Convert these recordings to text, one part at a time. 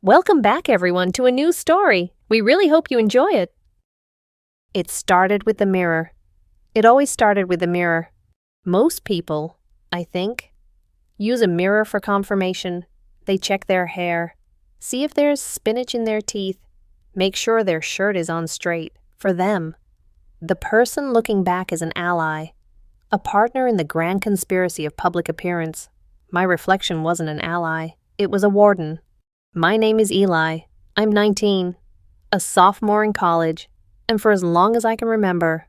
Welcome back, everyone, to a new story. We really hope you enjoy it. It started with the mirror. It always started with the mirror. Most people, I think, use a mirror for confirmation. They check their hair, see if there's spinach in their teeth, make sure their shirt is on straight. For them, the person looking back is an ally, a partner in the grand conspiracy of public appearance. My reflection wasn't an ally, it was a warden. My name is Eli. I'm 19, a sophomore in college, and for as long as I can remember,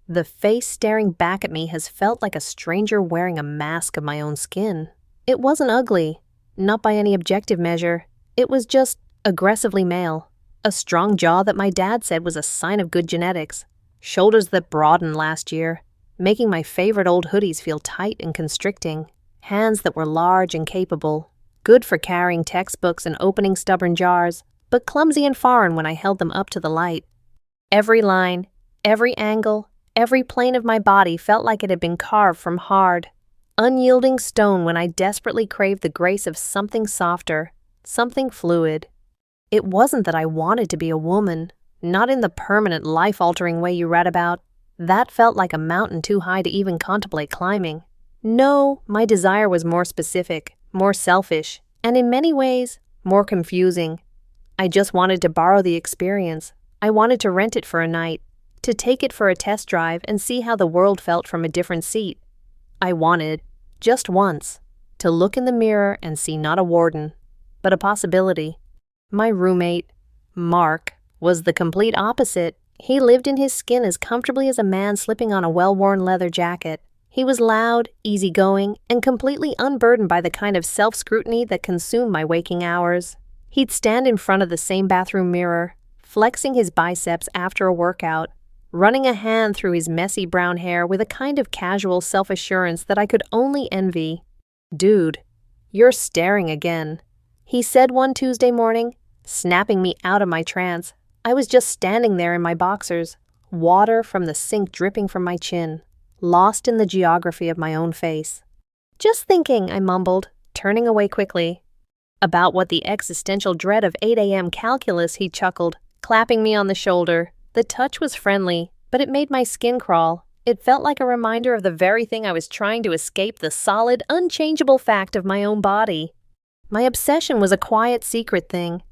the face staring back at me has felt like a stranger wearing a mask of my own skin. It wasn't ugly, not by any objective measure. It was just aggressively male. A strong jaw that my dad said was a sign of good genetics. Shoulders that broadened last year, making my favorite old hoodies feel tight and constricting. Hands that were large and capable. Good for carrying textbooks and opening stubborn jars, but clumsy and foreign when I held them up to the light. Every line, every angle, every plane of my body felt like it had been carved from hard, unyielding stone when I desperately craved the grace of something softer, something fluid. It wasn't that I wanted to be a woman, not in the permanent, life-altering way you read about. That felt like a mountain too high to even contemplate climbing. No, my desire was more specific, more selfish, and in many ways, more confusing. I just wanted to borrow the experience. I wanted to rent it for a night, to take it for a test drive and see how the world felt from a different seat. I wanted, just once, to look in the mirror and see not a warden, but a possibility. My roommate, Mark, was the complete opposite. He lived in his skin as comfortably as a man slipping on a well-worn leather jacket. He was loud, easygoing, and completely unburdened by the kind of self-scrutiny that consumed my waking hours. He'd stand in front of the same bathroom mirror, flexing his biceps after a workout, running a hand through his messy brown hair with a kind of casual self-assurance that I could only envy. "Dude, you're staring again," he said one Tuesday morning, snapping me out of my trance. I was just standing there in my boxers, water from the sink dripping from my chin, lost in the geography of my own face. "Just thinking," I mumbled, turning away quickly. "About what the existential dread of 8 a.m. calculus," he chuckled, clapping me on the shoulder. The touch was friendly, but it made my skin crawl. It felt like a reminder of the very thing I was trying to escape, the solid, unchangeable fact of my own body. My obsession was a quiet, secret thing.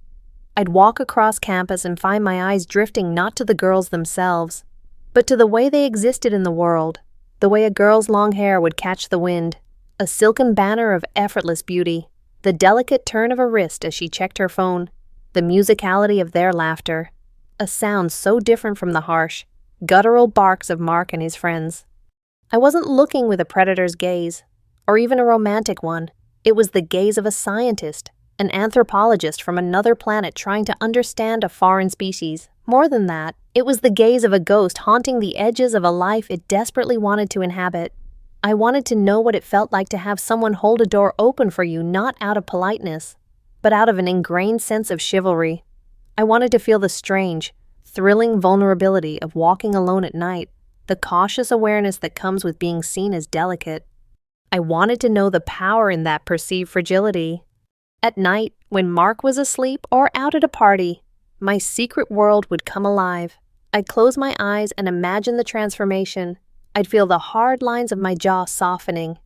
I'd walk across campus and find my eyes drifting not to the girls themselves, but to the way they existed in the world. The way a girl's long hair would catch the wind, a silken banner of effortless beauty, the delicate turn of a wrist as she checked her phone, the musicality of their laughter, a sound so different from the harsh, guttural barks of Mark and his friends. I wasn't looking with a predator's gaze, or even a romantic one. It was the gaze of a scientist, an anthropologist from another planet trying to understand a foreign species. More than that, it was the gaze of a ghost haunting the edges of a life it desperately wanted to inhabit. I wanted to know what it felt like to have someone hold a door open for you, not out of politeness, but out of an ingrained sense of chivalry. I wanted to feel the strange, thrilling vulnerability of walking alone at night, the cautious awareness that comes with being seen as delicate. I wanted to know the power in that perceived fragility. At night, when Mark was asleep or out at a party, my secret world would come alive. I'd close my eyes and imagine the transformation. I'd feel the hard lines of my jaw softening,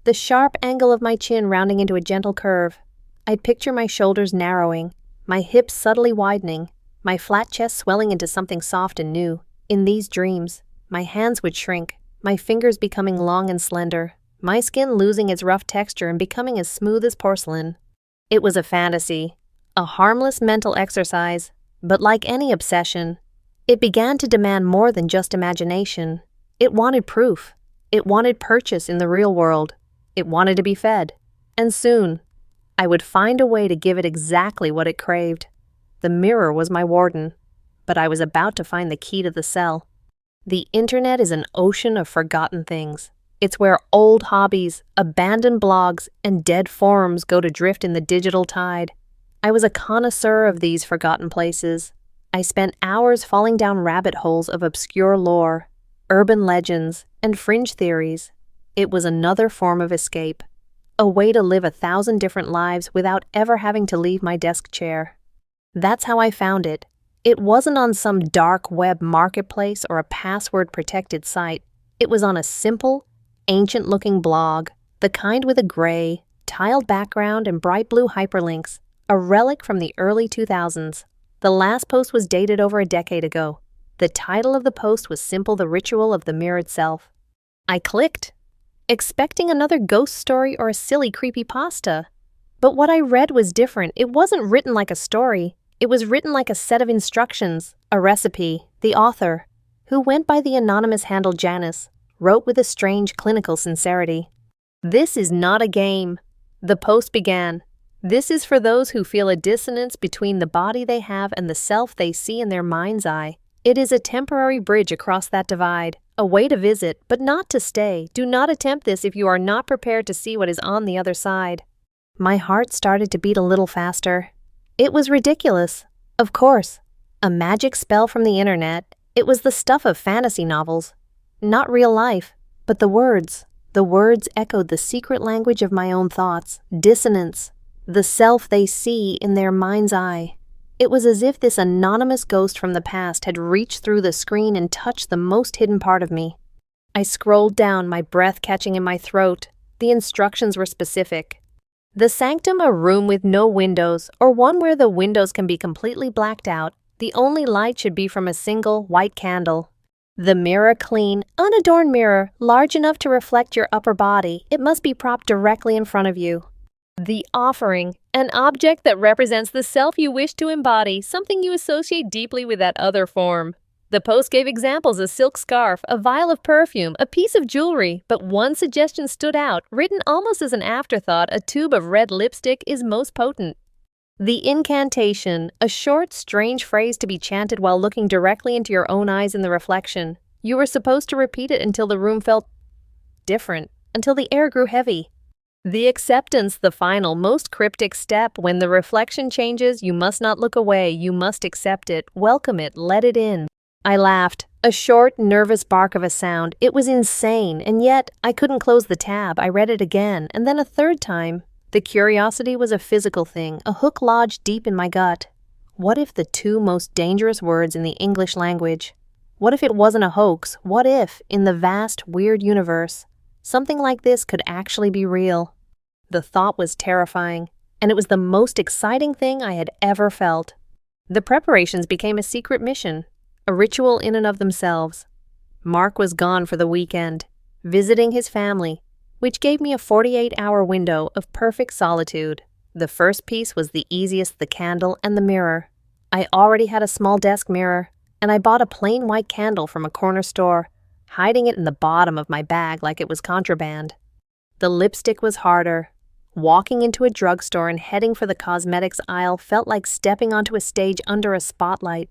the sharp angle of my chin rounding into a gentle curve. I'd picture my shoulders narrowing, my hips subtly widening, my flat chest swelling into something soft and new. In these dreams, my hands would shrink, my fingers becoming long and slender, my skin losing its rough texture and becoming as smooth as porcelain. It was a fantasy, a harmless mental exercise. But like any obsession, it began to demand more than just imagination. It wanted proof. It wanted purchase in the real world. It wanted to be fed. And soon, I would find a way to give it exactly what it craved. The mirror was my warden, but I was about to find the key to the cell. The internet is an ocean of forgotten things. It's where old hobbies, abandoned blogs, and dead forums go to drift in the digital tide. I was a connoisseur of these forgotten places. I spent hours falling down rabbit holes of obscure lore, urban legends, and fringe theories. It was another form of escape, A way to live 1,000 different lives without ever having to leave my desk chair. That's how I found it. It wasn't on some dark web marketplace or a password-protected site. It was on a simple, ancient-looking blog, the kind with a gray, tiled background and bright blue hyperlinks, a relic from the early 2000s. The last post was dated over a decade ago. The title of the post was simple: The Ritual of the Mirrored Self. I clicked, expecting another ghost story or a silly creepypasta. But what I read was different. It wasn't written like a story. It was written like a set of instructions, a recipe. The author, who went by the anonymous handle Janice, wrote with a strange clinical sincerity. "This is not a game." The post began. "This is for those who feel a dissonance between the body they have and the self they see in their mind's eye. It is a temporary bridge across that divide, a way to visit, but not to stay. Do not attempt this if you are not prepared to see what is on the other side." My heart started to beat a little faster. It was ridiculous. Of course. A magic spell from the internet. It was the stuff of fantasy novels. Not real life, but the words. The words echoed the secret language of my own thoughts. Dissonance. The self they see in their mind's eye. It was as if this anonymous ghost from the past had reached through the screen and touched the most hidden part of me. I scrolled down, my breath catching in my throat. The instructions were specific. The sanctum, a room with no windows, or one where the windows can be completely blacked out. The only light should be from a single white candle. The mirror, clean, unadorned mirror, large enough to reflect your upper body. It must be propped directly in front of you. The offering, an object that represents the self you wish to embody, something you associate deeply with that other form. The post gave examples: a silk scarf, a vial of perfume, a piece of jewelry, but one suggestion stood out, written almost as an afterthought: a tube of red lipstick is most potent. The incantation, a short, strange phrase to be chanted while looking directly into your own eyes in the reflection. You were supposed to repeat it until the room felt different, until the air grew heavy. The acceptance, the final, most cryptic step. When the reflection changes, you must not look away, you must accept it, welcome it, let it in. I laughed, a short, nervous bark of a sound. It was insane, and yet I couldn't close the tab. I read it again, and then a third time. The curiosity was a physical thing, a hook lodged deep in my gut. What if the two most dangerous words in the English language? What if it wasn't a hoax? What if, in the vast, weird universe, something like this could actually be real? The thought was terrifying, and it was the most exciting thing I had ever felt. The preparations became a secret mission, a ritual in and of themselves. Mark was gone for the weekend, visiting his family, which gave me a 48-hour window of perfect solitude. The first piece was the easiest: the candle and the mirror. I already had a small desk mirror, and I bought a plain white candle from a corner store, hiding it in the bottom of my bag like it was contraband. The lipstick was harder. Walking into a drugstore and heading for the cosmetics aisle felt like stepping onto a stage under a spotlight.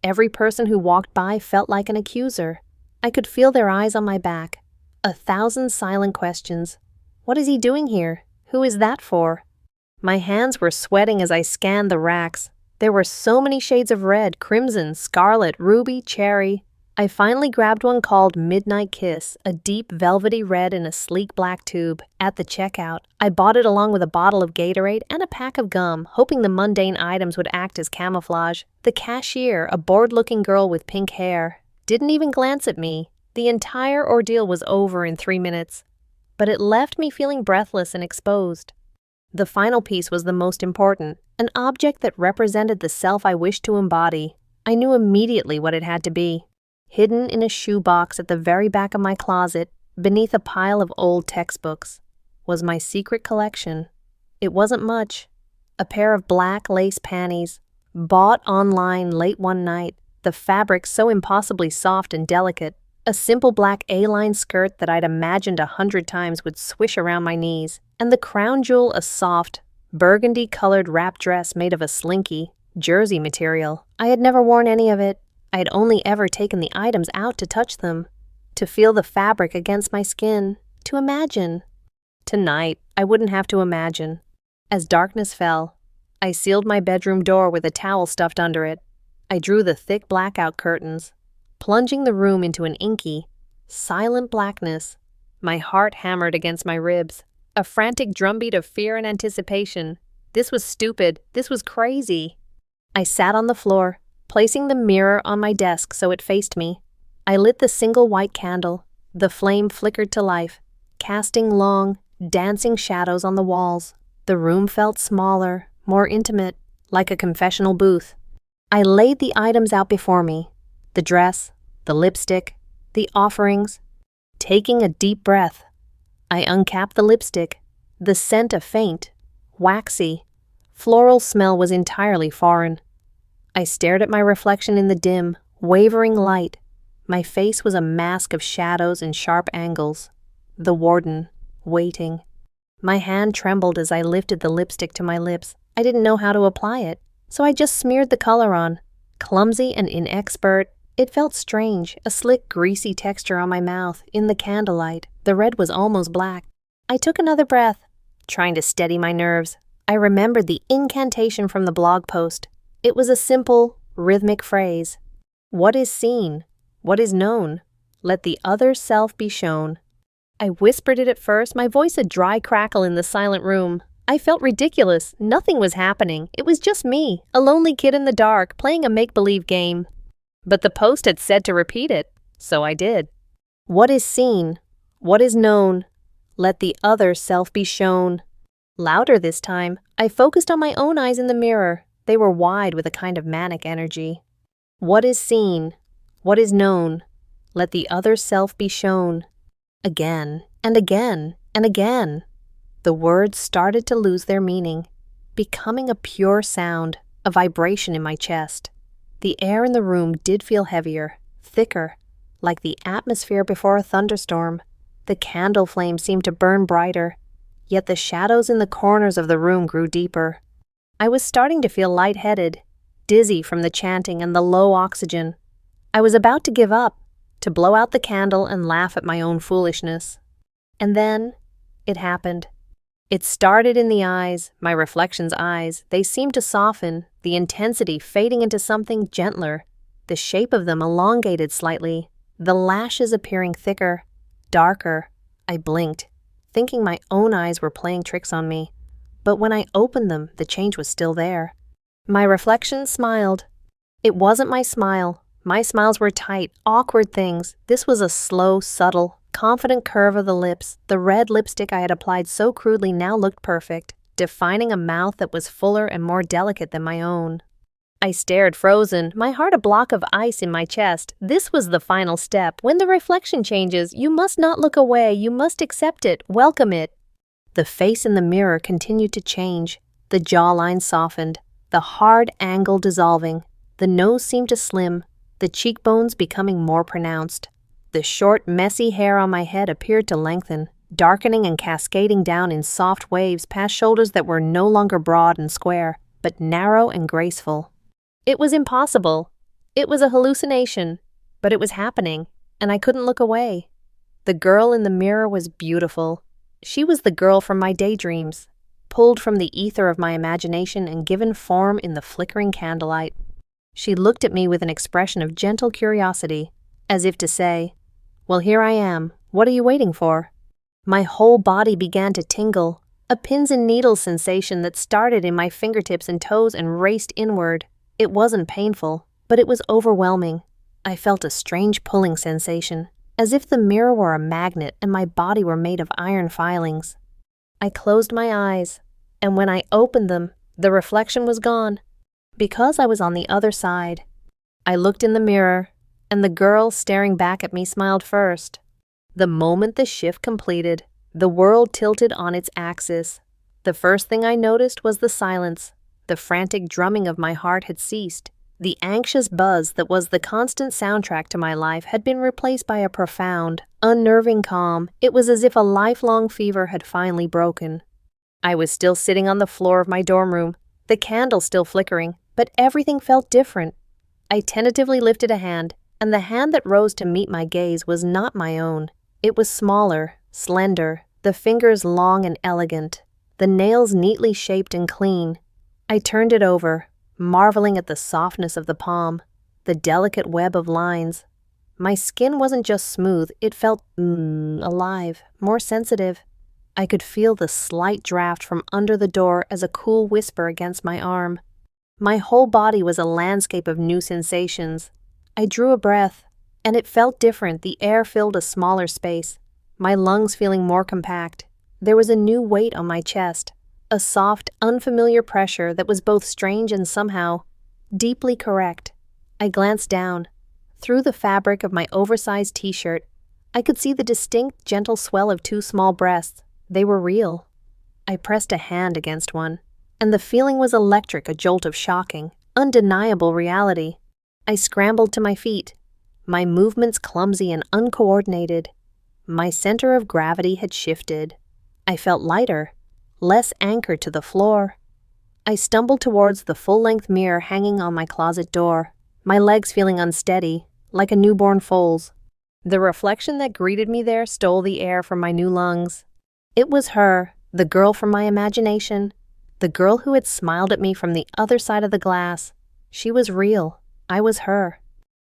Every person who walked by felt like an accuser. I could feel their eyes on my back. 1,000 silent questions. What is he doing here? Who is that for? My hands were sweating as I scanned the racks. There were so many shades of red, crimson, scarlet, ruby, cherry. I finally grabbed one called Midnight Kiss, a deep velvety red in a sleek black tube. At the checkout, I bought it along with a bottle of Gatorade and a pack of gum, hoping the mundane items would act as camouflage. The cashier, a bored-looking girl with pink hair, didn't even glance at me. The entire ordeal was over in 3 minutes, but it left me feeling breathless and exposed. The final piece was the most important, an object that represented the self I wished to embody. I knew immediately what it had to be. Hidden in a shoebox at the very back of my closet, beneath a pile of old textbooks, was my secret collection. It wasn't much. A pair of black lace panties, bought online late one night, the fabric so impossibly soft and delicate, a simple black A-line skirt that I'd imagined 100 times would swish around my knees, and the crown jewel, a soft, burgundy-colored wrap dress made of a slinky, jersey material. I had never worn any of it. I had only ever taken the items out to touch them, to feel the fabric against my skin, to imagine. Tonight, I wouldn't have to imagine. As darkness fell, I sealed my bedroom door with a towel stuffed under it. I drew the thick blackout curtains, plunging the room into an inky, silent blackness. My heart hammered against my ribs. a frantic drumbeat of fear and anticipation. This was stupid. This was crazy. I sat on the floor, placing the mirror on my desk so it faced me. I lit the single white candle. The flame flickered to life, casting long, dancing shadows on the walls. The room felt smaller, more intimate, like a confessional booth. I laid the items out before me, the dress, the lipstick, the offerings. Taking a deep breath, I uncapped the lipstick. The scent a faint, waxy, floral smell was entirely foreign. I stared at my reflection in the dim, wavering light. My face was a mask of shadows and sharp angles. The warden, waiting. My hand trembled as I lifted the lipstick to my lips. I didn't know how to apply it, so I just smeared the color on. Clumsy and inexpert, it felt strange, a slick, greasy texture on my mouth. In the candlelight, the red was almost black. I took another breath, trying to steady my nerves. I remembered the incantation from the blog post. It was a simple, rhythmic phrase. What is seen? What is known? Let the other self be shown. I whispered it at first, my voice a dry crackle in the silent room. I felt ridiculous. Nothing was happening. It was just me, a lonely kid in the dark, playing a make-believe game. But the post had said to repeat it, so I did. What is seen? What is known? Let the other self be shown. Louder this time, I focused on my own eyes in the mirror. They were wide with a kind of manic energy. What is seen? What is known? Let the other self be shown. Again, and again, and again. The words started to lose their meaning, becoming a pure sound, a vibration in my chest. The air in the room did feel heavier, thicker, like the atmosphere before a thunderstorm. The candle flame seemed to burn brighter, yet the shadows in the corners of the room grew deeper. I was starting to feel lightheaded, dizzy from the chanting and the low oxygen. I was about to give up, to blow out the candle and laugh at my own foolishness. And then, it happened. It started in the eyes, my reflection's eyes. They seemed to soften, the intensity fading into something gentler, the shape of them elongated slightly, the lashes appearing thicker, darker. I blinked, thinking my own eyes were playing tricks on me. But when I opened them, the change was still there. My reflection smiled. It wasn't my smile. My smiles were tight, awkward things. This was a slow, subtle, confident curve of the lips. The red lipstick I had applied so crudely now looked perfect, defining a mouth that was fuller and more delicate than my own. I stared frozen, my heart a block of ice in my chest. This was the final step. When the reflection changes, you must not look away. You must accept it, welcome it. The face in the mirror continued to change. The jawline softened, the hard angle dissolving. The nose seemed to slim, the cheekbones becoming more pronounced. The short, messy hair on my head appeared to lengthen, darkening and cascading down in soft waves past shoulders that were no longer broad and square, but narrow and graceful. It was impossible. It was a hallucination, but it was happening, and I couldn't look away. The girl in the mirror was beautiful. She was the girl from my daydreams, pulled from the ether of my imagination and given form in the flickering candlelight. She looked at me with an expression of gentle curiosity, as if to say, "Well, here I am. What are you waiting for?" My whole body began to tingle, a pins and needles sensation that started in my fingertips and toes and raced inward. It wasn't painful, but it was overwhelming. I felt a strange pulling sensation, as if the mirror were a magnet and my body were made of iron filings. I closed my eyes, and when I opened them, the reflection was gone. Because I was on the other side, I looked in the mirror, and the girl staring back at me smiled first. The moment the shift completed, the world tilted on its axis. The first thing I noticed was the silence. The frantic drumming of my heart had ceased. The anxious buzz that was the constant soundtrack to my life had been replaced by a profound, unnerving calm. It was as if a lifelong fever had finally broken. I was still sitting on the floor of my dorm room, the candle still flickering, but everything felt different. I tentatively lifted a hand, and the hand that rose to meet my gaze was not my own. It was smaller, slender, the fingers long and elegant, the nails neatly shaped and clean. I turned it over, marveling at the softness of the palm, the delicate web of lines. My skin wasn't just smooth, it felt alive, more sensitive. I could feel the slight draft from under the door as a cool whisper against my arm. My whole body was a landscape of new sensations. I drew a breath, and it felt different. The air filled a smaller space, my lungs feeling more compact. There was a new weight on my chest, a soft, unfamiliar pressure that was both strange and somehow deeply correct. I glanced down. Through the fabric of my oversized t-shirt, I could see the distinct, gentle swell of two small breasts. They were real. I pressed a hand against one, and the feeling was electric, a jolt of shocking, undeniable reality. I scrambled to my feet, my movements clumsy and uncoordinated. My center of gravity had shifted. I felt lighter, less anchored to the floor. I stumbled towards the full-length mirror hanging on my closet door, my legs feeling unsteady, like a newborn foal's. The reflection that greeted me there stole the air from my new lungs. It was her, the girl from my imagination, the girl who had smiled at me from the other side of the glass. She was real. I was her.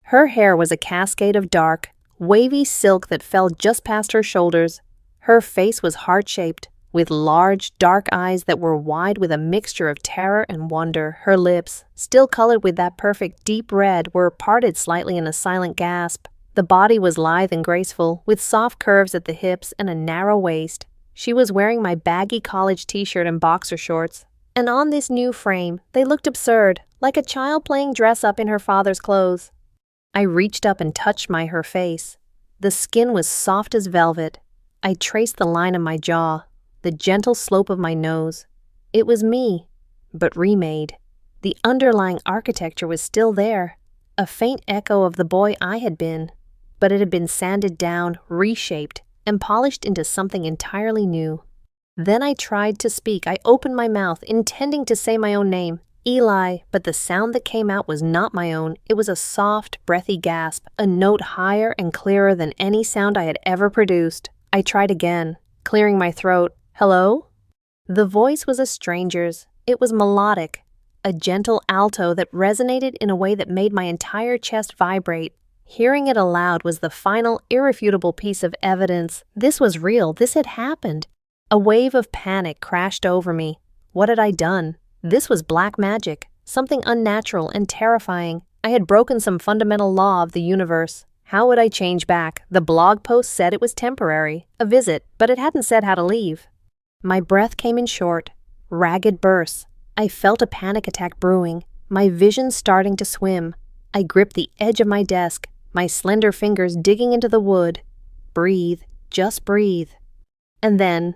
Her hair was a cascade of dark, wavy silk that fell just past her shoulders. Her face was heart-shaped, with large, dark eyes that were wide with a mixture of terror and wonder. Her lips, still colored with that perfect deep red, were parted slightly in a silent gasp. The body was lithe and graceful, with soft curves at the hips and a narrow waist. She was wearing my baggy college t-shirt and boxer shorts, and on this new frame, they looked absurd, like a child playing dress-up in her father's clothes. I reached up and touched her face. The skin was soft as velvet. I traced the line of my jaw, the gentle slope of my nose. It was me, but remade. The underlying architecture was still there, a faint echo of the boy I had been, but it had been sanded down, reshaped, and polished into something entirely new. Then I tried to speak. I opened my mouth, intending to say my own name, Eli, but the sound that came out was not my own. It was a soft, breathy gasp, a note higher and clearer than any sound I had ever produced. I tried again, clearing my throat. Hello? The voice was a stranger's. It was melodic, a gentle alto that resonated in a way that made my entire chest vibrate. Hearing it aloud was the final, irrefutable piece of evidence. This was real. This had happened. A wave of panic crashed over me. What had I done? This was black magic, something unnatural and terrifying. I had broken some fundamental law of the universe. How would I change back? The blog post said it was temporary, a visit, but it hadn't said how to leave. My breath came in short, ragged bursts. I felt a panic attack brewing, my vision starting to swim. I gripped the edge of my desk, my slender fingers digging into the wood. Breathe, just breathe. And then,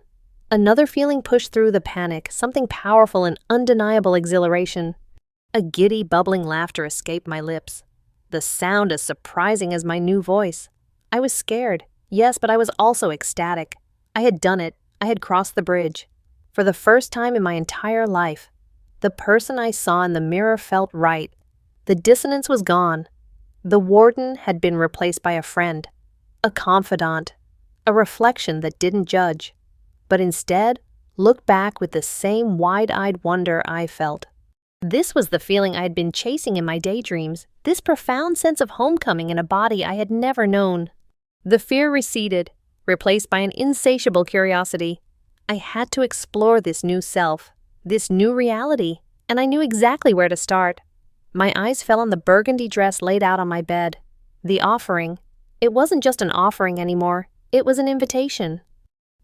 another feeling pushed through the panic, something powerful and undeniable exhilaration. A giddy, bubbling laughter escaped my lips, the sound as surprising as my new voice. I was scared, yes, but I was also ecstatic. I had done it. I had crossed the bridge. For the first time in my entire life, the person I saw in the mirror felt right. The dissonance was gone. The warden had been replaced by a friend, a confidant, a reflection that didn't judge, but instead looked back with the same wide-eyed wonder I felt. This was the feeling I had been chasing in my daydreams, this profound sense of homecoming in a body I had never known. The fear receded, replaced by an insatiable curiosity. I had to explore this new self, this new reality, and I knew exactly where to start. My eyes fell on the burgundy dress laid out on my bed. The offering. It wasn't just an offering anymore. It was an invitation.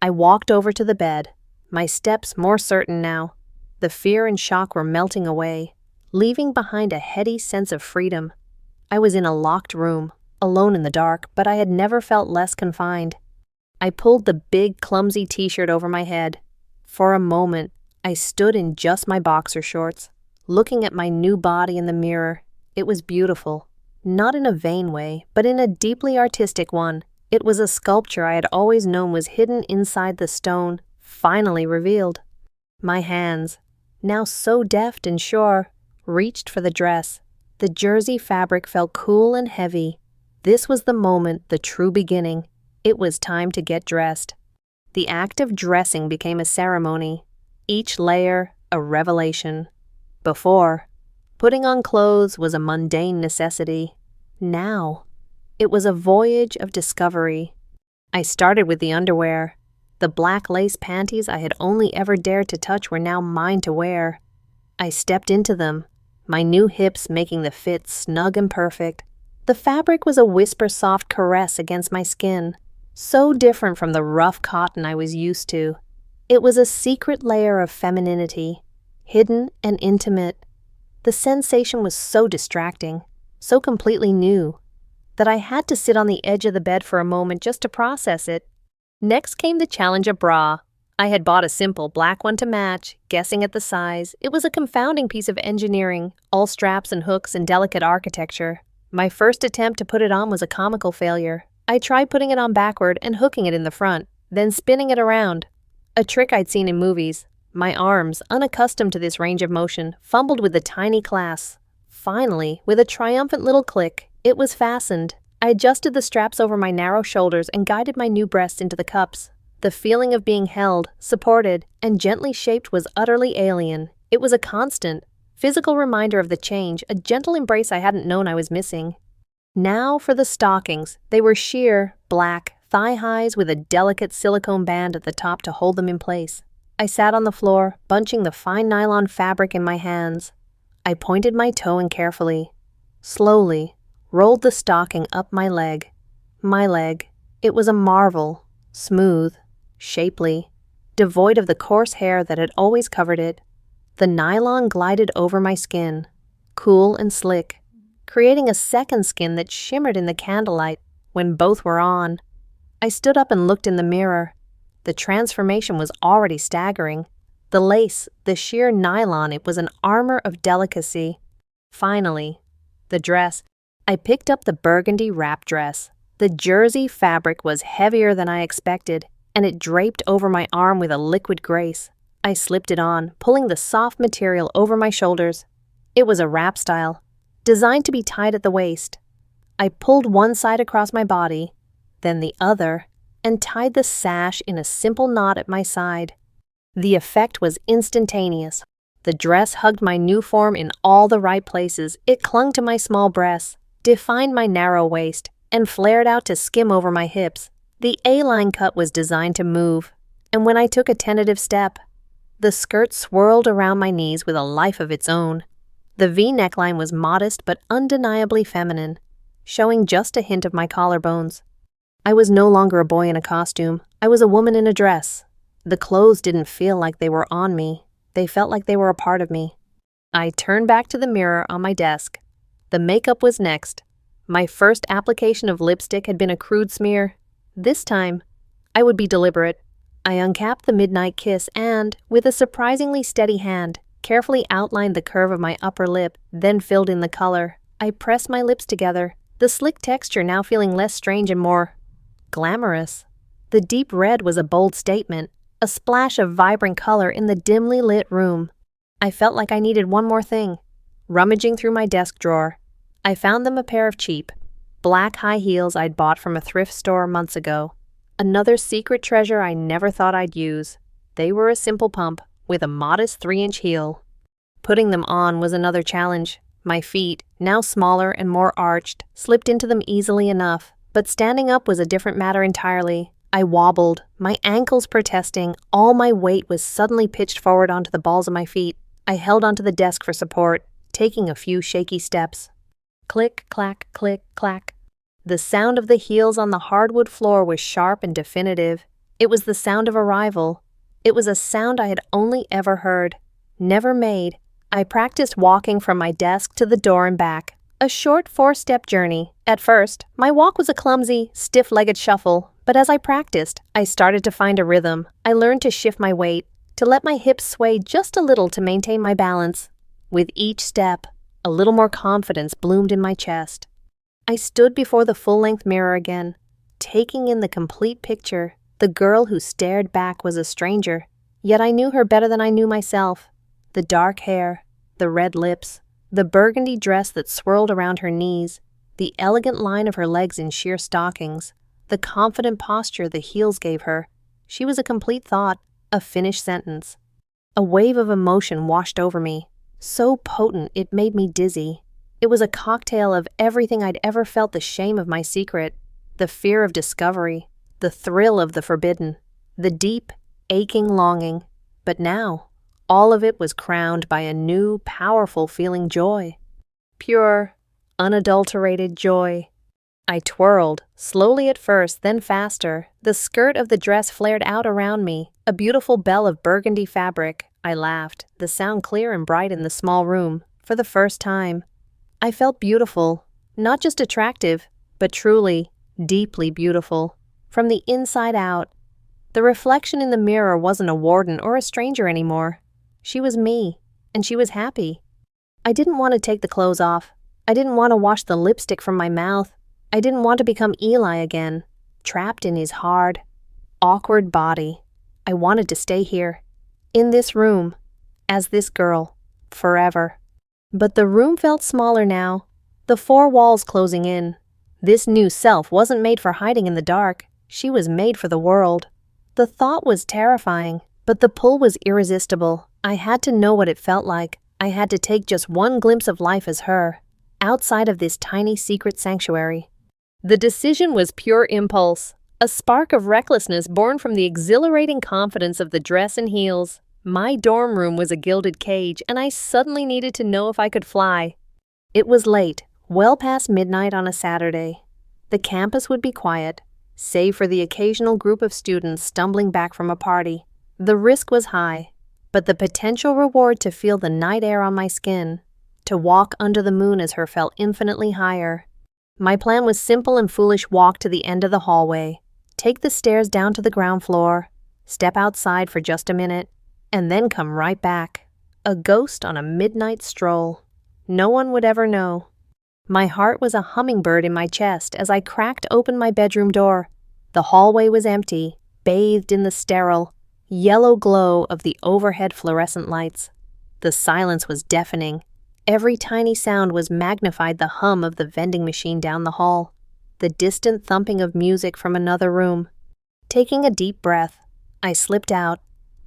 I walked over to the bed, my steps more certain now. The fear and shock were melting away, leaving behind a heady sense of freedom. I was in a locked room, alone in the dark, but I had never felt less confined. I pulled the big, clumsy t-shirt over my head. For a moment, I stood in just my boxer shorts, looking at my new body in the mirror. It was beautiful, not in a vain way, but in a deeply artistic one. It was a sculpture I had always known was hidden inside the stone, finally revealed. My hands, now so deft and sure, reached for the dress. The jersey fabric felt cool and heavy. This was the moment, the true beginning. It was time to get dressed. The act of dressing became a ceremony, each layer a revelation. Before, putting on clothes was a mundane necessity. Now, it was a voyage of discovery. I started with the underwear, The black lace panties I had only ever dared to touch were now mine to wear. I stepped into them, my new hips making the fit snug and perfect. The fabric was a whisper-soft caress against my skin, so different from the rough cotton I was used to. It was a secret layer of femininity, hidden and intimate. The sensation was so distracting, so completely new, that I had to sit on the edge of the bed for a moment just to process it. Next came the challenge of bra. I had bought a simple black one to match, guessing at the size. It was a confounding piece of engineering, all straps and hooks and delicate architecture. My first attempt to put it on was a comical failure. I tried putting it on backward and hooking it in the front, then spinning it around. A trick I'd seen in movies. My arms, unaccustomed to this range of motion, fumbled with the tiny clasps. Finally, with a triumphant little click, it was fastened. I adjusted the straps over my narrow shoulders and guided my new breasts into the cups. The feeling of being held, supported, and gently shaped was utterly alien. It was a constant, physical reminder of the change, a gentle embrace I hadn't known I was missing. Now for the stockings. They were sheer, black, thigh-highs with a delicate silicone band at the top to hold them in place. I sat on the floor, bunching the fine nylon fabric in my hands. I pointed my toe and carefully, slowly, rolled the stocking up my leg. My leg. It was a marvel, smooth, shapely, devoid of the coarse hair that had always covered it. The nylon glided over my skin, cool and slick, creating a second skin that shimmered in the candlelight when both were on. I stood up and looked in the mirror. The transformation was already staggering. The lace, the sheer nylon, it was an armor of delicacy. Finally, the dress. I picked up the burgundy wrap dress. The jersey fabric was heavier than I expected, and it draped over my arm with a liquid grace. I slipped it on, pulling the soft material over my shoulders. It was a wrap style, designed to be tied at the waist. I pulled one side across my body, then the other, and tied the sash in a simple knot at my side. The effect was instantaneous. The dress hugged my new form in all the right places. It clung to my small breasts, defined my narrow waist, and flared out to skim over my hips. The A-line cut was designed to move, and when I took a tentative step, the skirt swirled around my knees with a life of its own. The V neckline was modest but undeniably feminine, showing just a hint of my collarbones. I was no longer a boy in a costume. I was a woman in a dress. The clothes didn't feel like they were on me. They felt like they were a part of me. I turned back to the mirror on my desk. The makeup was next. My first application of lipstick had been a crude smear. This time, I would be deliberate. I uncapped the midnight kiss and, with a surprisingly steady hand, carefully outlined the curve of my upper lip, then filled in the color. I pressed my lips together, the slick texture now feeling less strange and more glamorous. The deep red was a bold statement, a splash of vibrant color in the dimly lit room. I felt like I needed one more thing. Rummaging through my desk drawer, I found them a pair of cheap, black high heels I'd bought from a thrift store months ago. Another secret treasure I never thought I'd use. They were a simple pump, with a modest 3-inch heel. Putting them on was another challenge. My feet, now smaller and more arched, slipped into them easily enough, but standing up was a different matter entirely. I wobbled, my ankles protesting. All my weight was suddenly pitched forward onto the balls of my feet. I held onto the desk for support, taking a few shaky steps. Click, clack, click, clack. The sound of the heels on the hardwood floor was sharp and definitive. It was the sound of arrival. It was a sound I had only ever heard, never made. I practiced walking from my desk to the door and back. A short 4-step journey. At first, my walk was a clumsy, stiff-legged shuffle, but as I practiced, I started to find a rhythm. I learned to shift my weight, to let my hips sway just a little to maintain my balance. With each step, a little more confidence bloomed in my chest. I stood before the full-length mirror again, taking in the complete picture. The girl who stared back was a stranger, yet I knew her better than I knew myself. The dark hair, the red lips, the burgundy dress that swirled around her knees, the elegant line of her legs in sheer stockings, the confident posture the heels gave her. She was a complete thought, a finished sentence. A wave of emotion washed over me, so potent it made me dizzy. It was a cocktail of everything I'd ever felt: the shame of my secret, the fear of discovery, the thrill of the forbidden. the deep, aching longing. But now, all of it was crowned by a new, powerful feeling joy. Pure, unadulterated joy. I twirled, slowly at first, then faster. The skirt of the dress flared out around me, a beautiful bell of burgundy fabric. I laughed, the sound clear and bright in the small room. For the first time, I felt beautiful, not just attractive, but truly, deeply beautiful. From the inside out. The reflection in the mirror wasn't a warden or a stranger anymore. She was me, and she was happy. I didn't want to take the clothes off. I didn't want to wash the lipstick from my mouth. I didn't want to become Eli again, trapped in his hard, awkward body. I wanted to stay here, in this room, as this girl, forever. But the room felt smaller now, the four walls closing in. This new self wasn't made for hiding in the dark. She was made for the world. The thought was terrifying, but the pull was irresistible. I had to know what it felt like. I had to take just one glimpse of life as her, outside of this tiny secret sanctuary. The decision was pure impulse, a spark of recklessness born from the exhilarating confidence of the dress and heels. My dorm room was a gilded cage, and I suddenly needed to know if I could fly. It was late, well past midnight on a Saturday. The campus would be quiet, save for the occasional group of students stumbling back from a party. The risk was high, but the potential reward to feel the night air on my skin, to walk under the moon as her, felt infinitely higher. My plan was simple and foolish: walk to the end of the hallway, take the stairs down to the ground floor, step outside for just a minute, and then come right back. A ghost on a midnight stroll. No one would ever know. My heart was a hummingbird in my chest as I cracked open my bedroom door. The hallway was empty, bathed in the sterile, yellow glow of the overhead fluorescent lights. The silence was deafening. Every tiny sound was magnified: the hum of the vending machine down the hall, the distant thumping of music from another room. Taking a deep breath, I slipped out,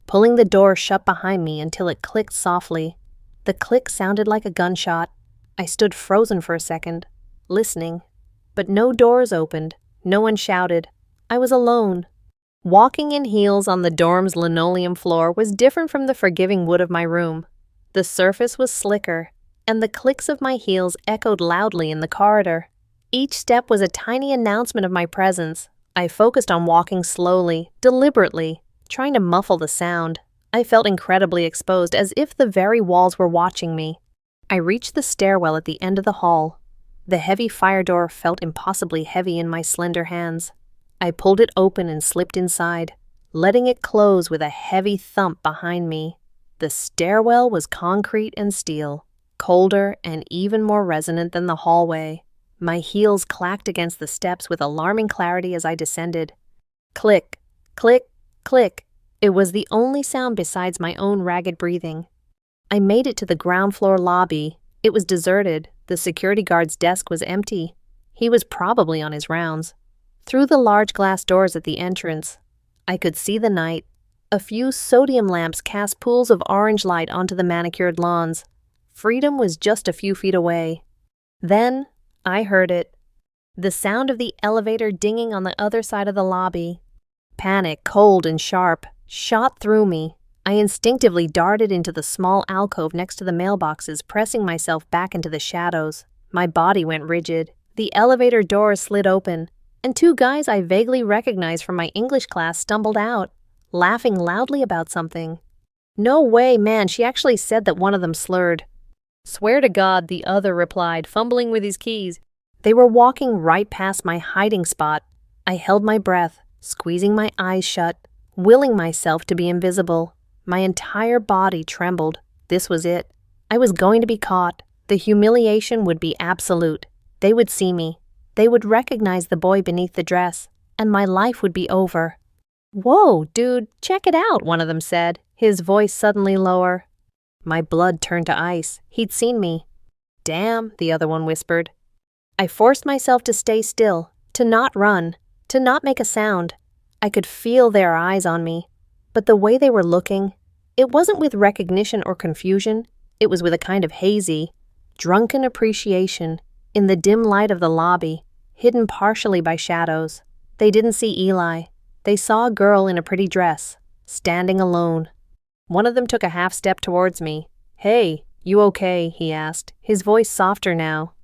pulling the door shut behind me until it clicked softly. The click sounded like a gunshot. I stood frozen for a second, listening. But no doors opened, no one shouted. I was alone. Walking in heels on the dorm's linoleum floor was different from the forgiving wood of my room. The surface was slicker, and the clicks of my heels echoed loudly in the corridor. Each step was a tiny announcement of my presence. I focused on walking slowly, deliberately, trying to muffle the sound. I felt incredibly exposed, as if the very walls were watching me. I reached the stairwell at the end of the hall. The heavy fire door felt impossibly heavy in my slender hands. I pulled it open and slipped inside, letting it close with a heavy thump behind me. The stairwell was concrete and steel, colder and even more resonant than the hallway. My heels clacked against the steps with alarming clarity as I descended. Click, click, click. It was the only sound besides my own ragged breathing. I made it to the ground floor lobby. It was deserted. The security guard's desk was empty. He was probably on his rounds. Through the large glass doors at the entrance, I could see the night. A few sodium lamps cast pools of orange light onto the manicured lawns. Freedom was just a few feet away. Then I heard it. The sound of the elevator dinging on the other side of the lobby. Panic, cold and sharp, shot through me. I instinctively darted into the small alcove next to the mailboxes, pressing myself back into the shadows. My body went rigid. The elevator doors slid open, and two guys I vaguely recognized from my English class stumbled out, laughing loudly about something. No way, man, she actually said that one of them slurred. Swear to God, the other replied, fumbling with his keys. They were walking right past my hiding spot. I held my breath, squeezing my eyes shut, willing myself to be invisible. My entire body trembled. This was it. I was going to be caught. The humiliation would be absolute. They would see me. They would recognize the boy beneath the dress, and my life would be over. "Whoa, dude, check it out," one of them said, his voice suddenly lower. My blood turned to ice. He'd seen me. "Damn," the other one whispered. I forced myself to stay still, to not run, to not make a sound. I could feel their eyes on me. But the way they were looking, it wasn't with recognition or confusion. It was with a kind of hazy, drunken appreciation in the dim light of the lobby, hidden partially by shadows. They didn't see Eli. They saw a girl in a pretty dress, standing alone. One of them took a half step towards me. "Hey, you okay?" he asked, his voice softer now.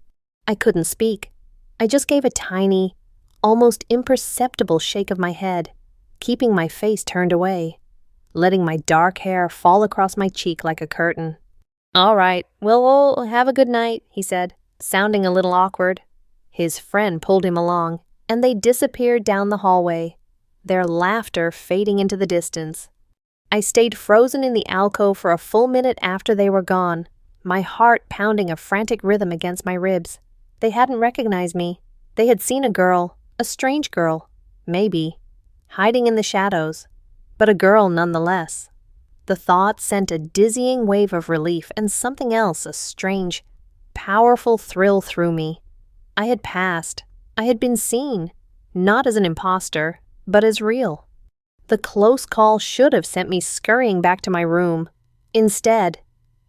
I couldn't speak. I just gave a tiny, almost imperceptible shake of my head, keeping my face turned away, letting my dark hair fall across my cheek like a curtain. "All right, well, have a good night," he said, sounding a little awkward. His friend pulled him along, and they disappeared down the hallway, their laughter fading into the distance. I stayed frozen in the alcove for a full minute after they were gone, my heart pounding a frantic rhythm against my ribs. They hadn't recognized me. They had seen a girl, a strange girl, maybe, hiding in the shadows, but a girl nonetheless. The thought sent a dizzying wave of relief and something else, a strange, powerful thrill through me. I had passed. I had been seen, not as an imposter, but as real. The close call should have sent me scurrying back to my room. Instead,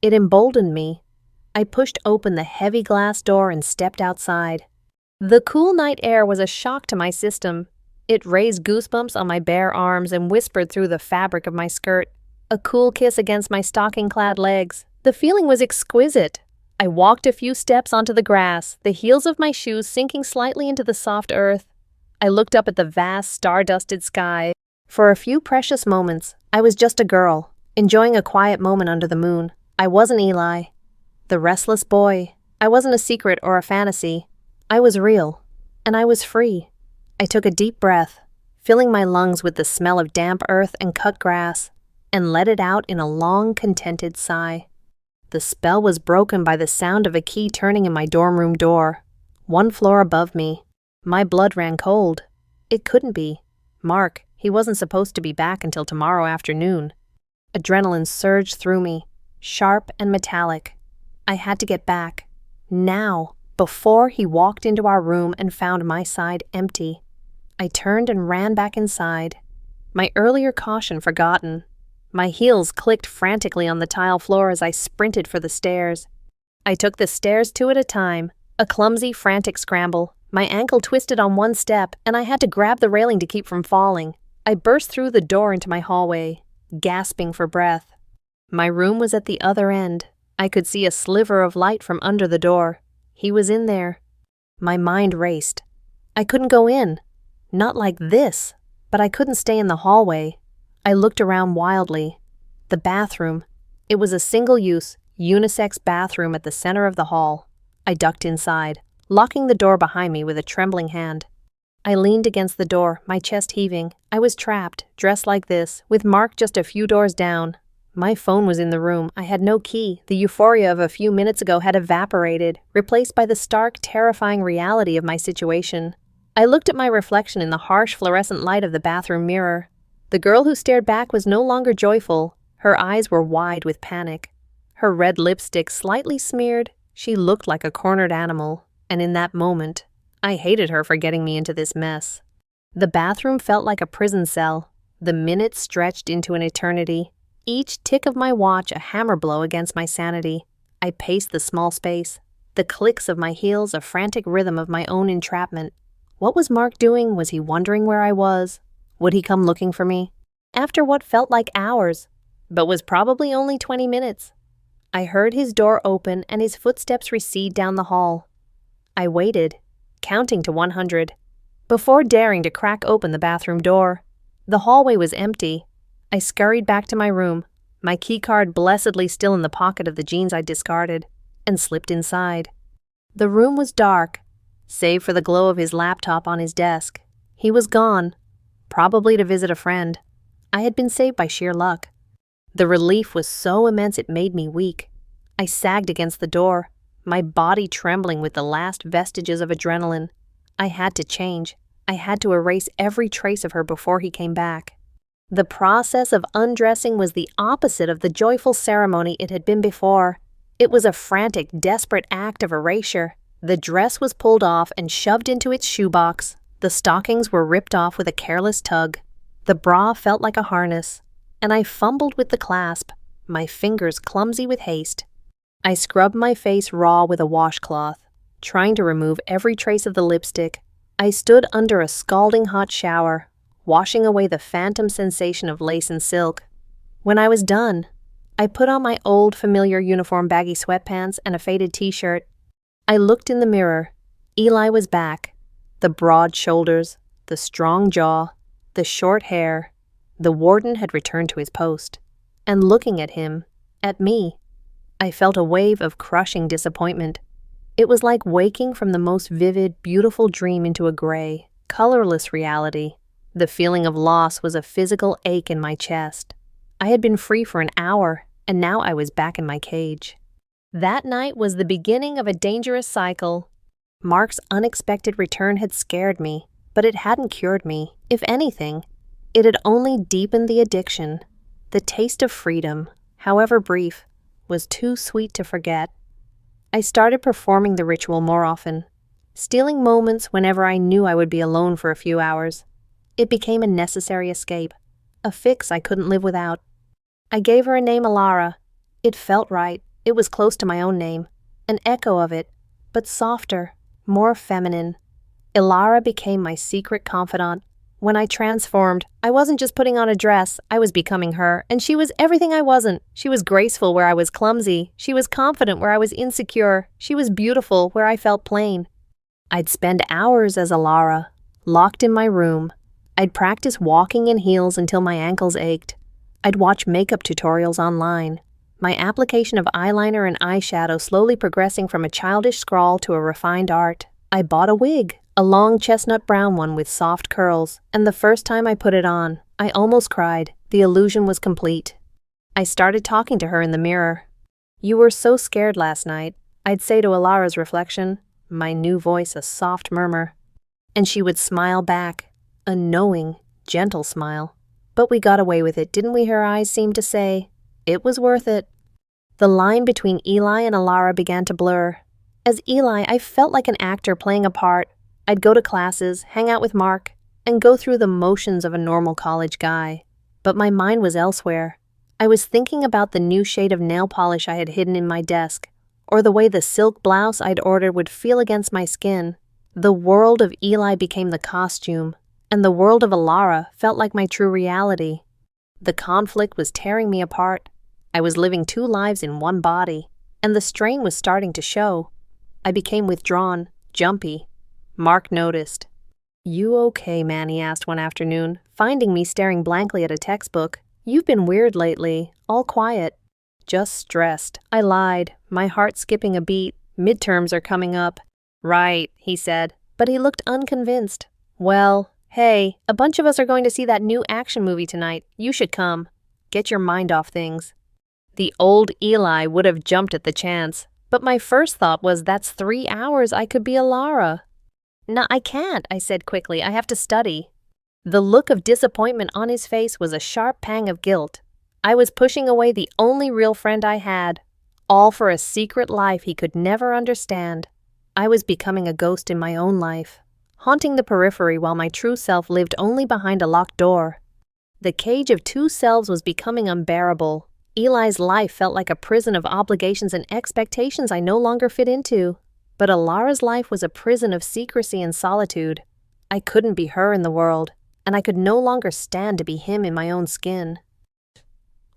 it emboldened me. I pushed open the heavy glass door and stepped outside. The cool night air was a shock to my system. It raised goosebumps on my bare arms and whispered through the fabric of my skirt. A cool kiss against my stocking-clad legs. The feeling was exquisite. I walked a few steps onto the grass, the heels of my shoes sinking slightly into the soft earth. I looked up at the vast, star-dusted sky. For a few precious moments, I was just a girl, enjoying a quiet moment under the moon. I wasn't Eli, the restless boy. I wasn't a secret or a fantasy. I was real, and I was free. I took a deep breath, filling my lungs with the smell of damp earth and cut grass, and let it out in a long, contented sigh. The spell was broken by the sound of a key turning in my dorm room door, 1 floor above me. My blood ran cold. It couldn't be. Mark, he wasn't supposed to be back until tomorrow afternoon. Adrenaline surged through me, sharp and metallic. I had to get back, now, before he walked into our room and found my side empty. I turned and ran back inside, my earlier caution forgotten. My heels clicked frantically on the tile floor as I sprinted for the stairs. I took the stairs 2 at a time, a clumsy, frantic scramble. My ankle twisted on one step, and I had to grab the railing to keep from falling. I burst through the door into my hallway, gasping for breath. My room was at the other end. I could see a sliver of light from under the door. He was in there. My mind raced. I couldn't go in. Not like this, but I couldn't stay in the hallway. I looked around wildly. The bathroom. It was a single-use, unisex bathroom at the center of the hall. I ducked inside, locking the door behind me with a trembling hand. I leaned against the door, my chest heaving. I was trapped, dressed like this, with Mark just a few doors down. My phone was in the room. I had no key. The euphoria of a few minutes ago had evaporated, replaced by the stark, terrifying reality of my situation. I looked at my reflection in the harsh fluorescent light of the bathroom mirror. The girl who stared back was no longer joyful. Her eyes were wide with panic. Her red lipstick slightly smeared. She looked like a cornered animal, and in that moment, I hated her for getting me into this mess. The bathroom felt like a prison cell. The minutes stretched into an eternity. Each tick of my watch a hammer blow against my sanity. I paced the small space, the clicks of my heels a frantic rhythm of my own entrapment. What was Mark doing? Was he wondering where I was? Would he come looking for me? After what felt like hours, but was probably only 20 minutes. I heard his door open and his footsteps recede down the hall. I waited, counting to 100, before daring to crack open the bathroom door. The hallway was empty. I scurried back to my room, my keycard blessedly still in the pocket of the jeans I discarded, and slipped inside. The room was dark, save for the glow of his laptop on his desk. He was gone, probably to visit a friend. I had been saved by sheer luck. The relief was so immense it made me weak. I sagged against the door, my body trembling with the last vestiges of adrenaline. I had to change. I had to erase every trace of her before he came back. The process of undressing was the opposite of the joyful ceremony it had been before. It was a frantic, desperate act of erasure. The dress was pulled off and shoved into its shoebox. The stockings were ripped off with a careless tug. The bra felt like a harness, and I fumbled with the clasp, my fingers clumsy with haste. I scrubbed my face raw with a washcloth, trying to remove every trace of the lipstick. I stood under a scalding hot shower, washing away the phantom sensation of lace and silk. When I was done, I put on my old familiar uniform baggy sweatpants and a faded t-shirt. I looked in the mirror. Eli was back. The broad shoulders, the strong jaw, the short hair. The warden had returned to his post. And looking at him, at me, I felt a wave of crushing disappointment. It was like waking from the most vivid, beautiful dream into a gray, colorless reality. The feeling of loss was a physical ache in my chest. I had been free for an hour, and now I was back in my cage. That night was the beginning of a dangerous cycle. Mark's unexpected return had scared me, but it hadn't cured me. If anything, it had only deepened the addiction. The taste of freedom, however brief, was too sweet to forget. I started performing the ritual more often, stealing moments whenever I knew I would be alone for a few hours. It became a necessary escape, a fix I couldn't live without. I gave her a name, Alara. It felt right. It was close to my own name, an echo of it, but softer, more feminine. Ilara became my secret confidant. When I transformed, I wasn't just putting on a dress, I was becoming her, and she was everything I wasn't. She was graceful where I was clumsy. She was confident where I was insecure. She was beautiful where I felt plain. I'd spend hours as Alara, locked in my room. I'd practice walking in heels until my ankles ached. I'd watch makeup tutorials online, my application of eyeliner and eyeshadow slowly progressing from a childish scrawl to a refined art. I bought a wig, a long chestnut brown one with soft curls, and the first time I put it on, I almost cried. The illusion was complete. I started talking to her in the mirror. "You were so scared last night," I'd say to Alara's reflection, my new voice a soft murmur. And she would smile back, a knowing, gentle smile. "But we got away with it, didn't we?" her eyes seemed to say. It was worth it. The line between Eli and Alara began to blur. As Eli, I felt like an actor playing a part. I'd go to classes, hang out with Mark, and go through the motions of a normal college guy. But my mind was elsewhere. I was thinking about the new shade of nail polish I had hidden in my desk, or the way the silk blouse I'd ordered would feel against my skin. The world of Eli became the costume, and the world of Alara felt like my true reality. The conflict was tearing me apart. I was living two lives in one body, and the strain was starting to show. I became withdrawn, jumpy. Mark noticed. "You okay, man?" he asked one afternoon, finding me staring blankly at a textbook. "You've been weird lately, all quiet." "Just stressed," I lied, my heart skipping a beat. "Midterms are coming up." "Right," he said, but he looked unconvinced. "Well, hey, a bunch of us are going to see that new action movie tonight. You should come. Get your mind off things." The old Eli would have jumped at the chance, but my first thought was that's 3 hours I could be Alara. "No, I can't," I said quickly. "I have to study." The look of disappointment on his face was a sharp pang of guilt. I was pushing away the only real friend I had, all for a secret life he could never understand. I was becoming a ghost in my own life, haunting the periphery while my true self lived only behind a locked door. The cage of two selves was becoming unbearable. Eli's life felt like a prison of obligations and expectations I no longer fit into. But Alara's life was a prison of secrecy and solitude. I couldn't be her in the world, and I could no longer stand to be him in my own skin.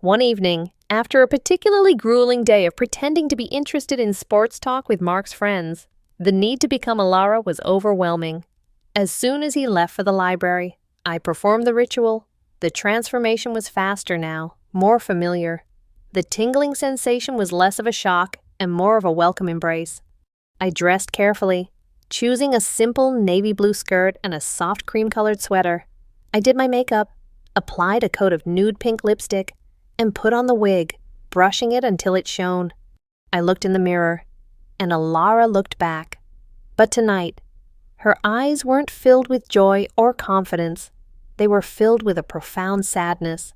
One evening, after a particularly grueling day of pretending to be interested in sports talk with Mark's friends, the need to become Alara was overwhelming. As soon as he left for the library, I performed the ritual. The transformation was faster now, more familiar. The tingling sensation was less of a shock and more of a welcome embrace. I dressed carefully, choosing a simple navy blue skirt and a soft cream-colored sweater. I did my makeup, applied a coat of nude pink lipstick, and put on the wig, brushing it until it shone. I looked in the mirror, and Alara looked back. But tonight, her eyes weren't filled with joy or confidence. They were filled with a profound sadness.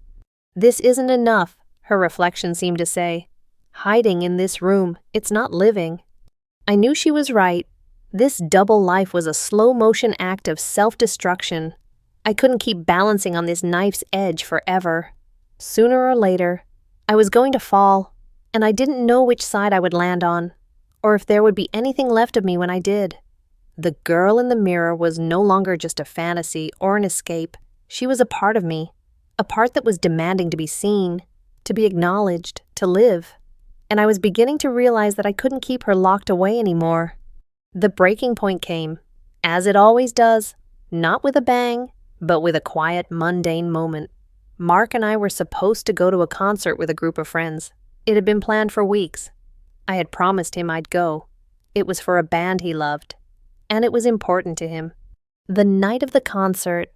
"This isn't enough," her reflection seemed to say. "Hiding in this room, it's not living." I knew she was right. This double life was a slow-motion act of self-destruction. I couldn't keep balancing on this knife's edge forever. Sooner or later, I was going to fall, and I didn't know which side I would land on, or if there would be anything left of me when I did. The girl in the mirror was no longer just a fantasy or an escape. She was a part of me, a part that was demanding to be seen, to be acknowledged, to live. And I was beginning to realize that I couldn't keep her locked away anymore. The breaking point came, as it always does, not with a bang, but with a quiet, mundane moment. Mark and I were supposed to go to a concert with a group of friends. It had been planned for weeks. I had promised him I'd go. It was for a band he loved, and it was important to him. The night of the concert,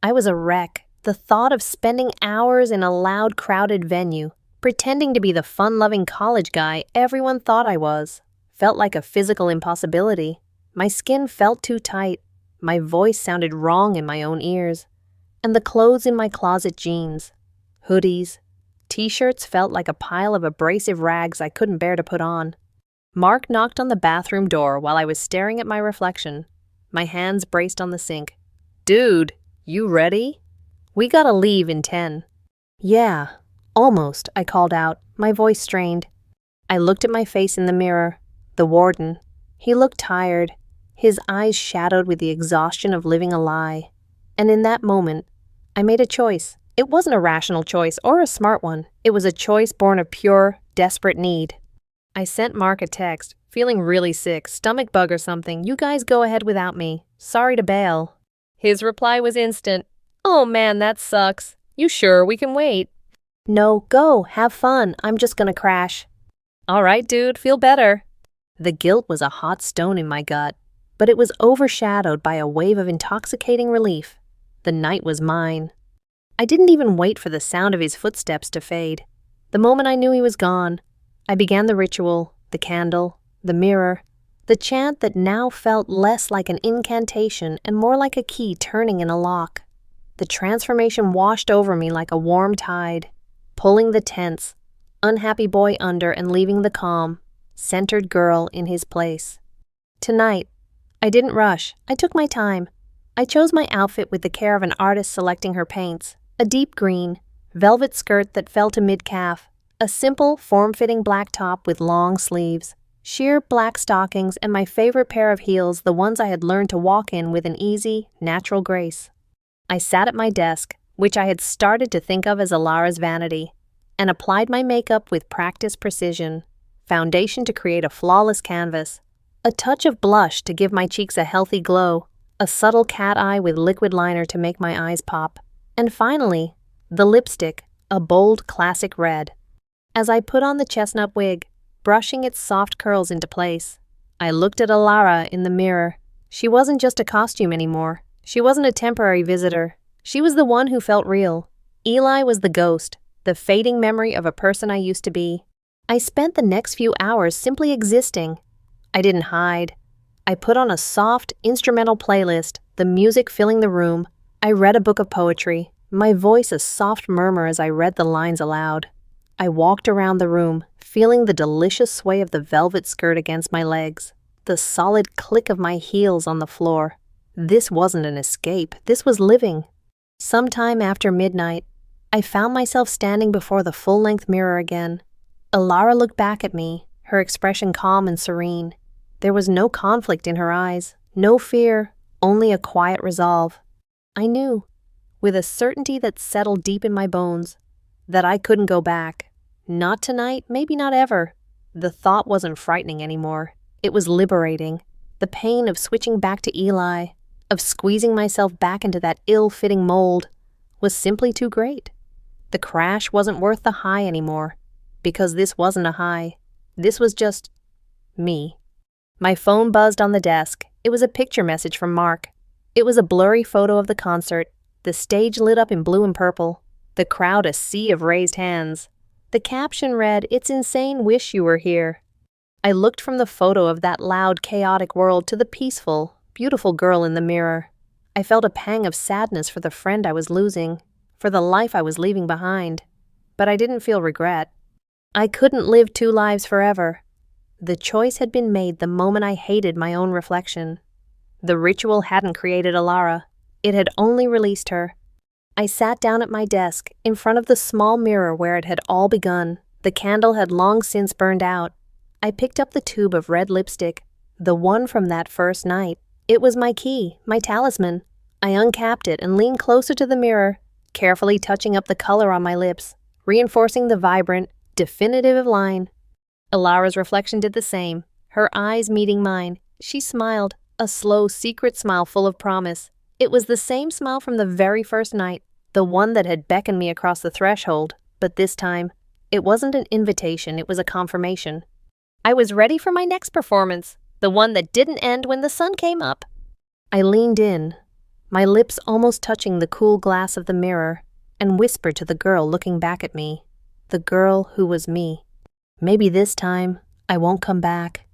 I was a wreck. The thought of spending hours in a loud, crowded venue, pretending to be the fun-loving college guy everyone thought I was, felt like a physical impossibility. My skin felt too tight. My voice sounded wrong in my own ears. And the clothes in my closet jeans, hoodies, t-shirts felt like a pile of abrasive rags I couldn't bear to put on. Mark knocked on the bathroom door while I was staring at my reflection, my hands braced on the sink. "Dude, you ready? We gotta leave in 10. "Yeah, almost," I called out, my voice strained. I looked at my face in the mirror. The warden. He looked tired, his eyes shadowed with the exhaustion of living a lie. And in that moment, I made a choice. It wasn't a rational choice or a smart one. It was a choice born of pure, desperate need. I sent Mark a text, feeling really sick, stomach bug or something. "You guys go ahead without me. Sorry to bail." His reply was instant. "Oh man, that sucks. You sure we can wait?" "No, go, have fun. I'm just gonna crash." "All right, dude, feel better." The guilt was a hot stone in my gut, but it was overshadowed by a wave of intoxicating relief. The night was mine. I didn't even wait for the sound of his footsteps to fade. The moment I knew he was gone, I began the ritual, the candle, the mirror, the chant that now felt less like an incantation and more like a key turning in a lock. The transformation washed over me like a warm tide, pulling the tense, unhappy boy under and leaving the calm, centered girl in his place. Tonight, I didn't rush. I took my time. I chose my outfit with the care of an artist selecting her paints. A deep green, velvet skirt that fell to mid-calf, a simple, form-fitting black top with long sleeves, sheer black stockings, and my favorite pair of heels, the ones I had learned to walk in with an easy, natural grace. I sat at my desk, which I had started to think of as Alara's vanity, and applied my makeup with practiced precision, foundation to create a flawless canvas, a touch of blush to give my cheeks a healthy glow, a subtle cat eye with liquid liner to make my eyes pop, and finally, the lipstick, a bold classic red. As I put on the chestnut wig, brushing its soft curls into place, I looked at Alara in the mirror. She wasn't just a costume anymore. She wasn't a temporary visitor. She was the one who felt real. Eli was the ghost, the fading memory of a person I used to be. I spent the next few hours simply existing. I didn't hide. I put on a soft, instrumental playlist, the music filling the room. I read a book of poetry, my voice a soft murmur as I read the lines aloud. I walked around the room, feeling the delicious sway of the velvet skirt against my legs, the solid click of my heels on the floor. This wasn't an escape, this was living. Sometime after midnight, I found myself standing before the full-length mirror again. Alara looked back at me, her expression calm and serene. There was no conflict in her eyes, no fear, only a quiet resolve. I knew, with a certainty that settled deep in my bones, that I couldn't go back. Not tonight, maybe not ever. The thought wasn't frightening anymore. It was liberating. The pain of switching back to Eli, of squeezing myself back into that ill-fitting mold, was simply too great. The crash wasn't worth the high anymore, because this wasn't a high. This was just me. My phone buzzed on the desk. It was a picture message from Mark. It was a blurry photo of the concert, the stage lit up in blue and purple, the crowd a sea of raised hands. The caption read, "It's insane, wish you were here." I looked from the photo of that loud, chaotic world to the peaceful, beautiful girl in the mirror. I felt a pang of sadness for the friend I was losing, for the life I was leaving behind. But I didn't feel regret. I couldn't live two lives forever. The choice had been made the moment I hated my own reflection. The ritual hadn't created Alara. It had only released her. I sat down at my desk, in front of the small mirror where it had all begun. The candle had long since burned out. I picked up the tube of red lipstick, the one from that first night. It was my key, my talisman. I uncapped it and leaned closer to the mirror, carefully touching up the color on my lips, reinforcing the vibrant, definitive line. Alara's reflection did the same, her eyes meeting mine. She smiled, a slow, secret smile full of promise. It was the same smile from the very first night, the one that had beckoned me across the threshold, but this time, it wasn't an invitation, it was a confirmation. I was ready for my next performance, the one that didn't end when the sun came up. I leaned in, my lips almost touching the cool glass of the mirror, and whispered to the girl looking back at me, the girl who was me. Maybe this time, I won't come back.